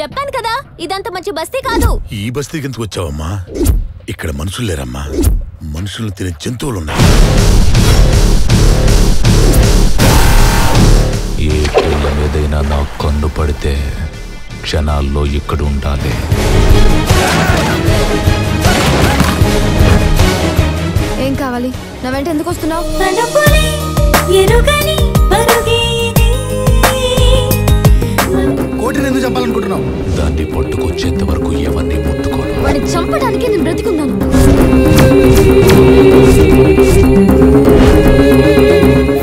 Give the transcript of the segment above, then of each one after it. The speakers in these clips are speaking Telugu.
చెప్పాను కదా ఇదంత మంచి బస్తీ కాదు. ఈ బస్తీకి ఎందుకు వచ్చావమ్మా? ఇక్కడ మనుషులు లేరమ్మా, మనుషులను తినే జంతువులున్నాయి. ఏ పిల్ల ఏదైనా నా కన్ను పడితే క్షణాల్లో ఇక్కడ ఉండాలి. ఏం కావాలి? నా వెంట ఎందుకు వస్తున్నావు? కోటిని ఎందుకు చంపాలనుకుంటున్నావు? దాన్ని పట్టుకొచ్చేంత వరకు ఎవరిని ముట్టుకోను. వాడిని చంపడానికి నేను బ్రతికున్నాను.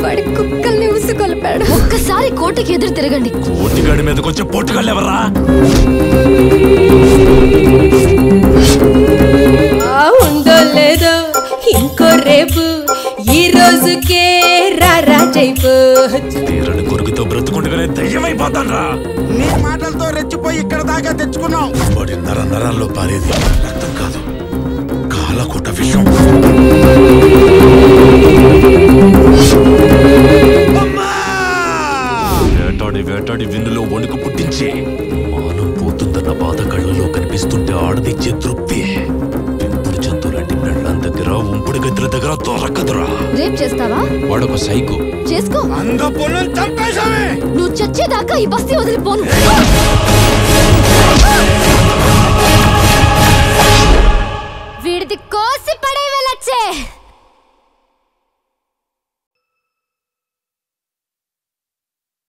వాడి కుక్కల్ని ఉసుకొల్పాడు. ఒక్కసారి కోటికి ఎదురు తిరగండి. కోటిగాడి మీదకొచ్చే పోటుగాళ్ళు ఎవరా? ఉందో లేదో ఇంకో రేపు ఈ రోజుకే రాజైపో. తీరని కొరుకుతో బ్రతుకుండగానే దయ్యమైపోతాన్రా. నీ మాటలతో రెచ్చిపోయి ఇక్కడ దాకా తెచ్చుకున్నాం. వాడి నరాల్లో పారేది రక్తం కాదు, కాలకోట విషం. వేటాడి వేటాడి విందులో వణుకు పుట్టించి మానం పోతుందన్న బాధ కళ్ళలో కనిపిస్తుంటే ఆడదిచ్చే తృప్తి పెంపుడు జంతువులాంటి పెళ్ళం దగ్గర ఉంపుడు గదుల దగ్గర దొరకదురా. రేప్ చేస్తావా? వాడొక సైకో. చేసుకో. అంగ పొలం చంపేశామే. నువ్వు చచ్చేదాకా ఈ బస్తీ వదిలిపోను.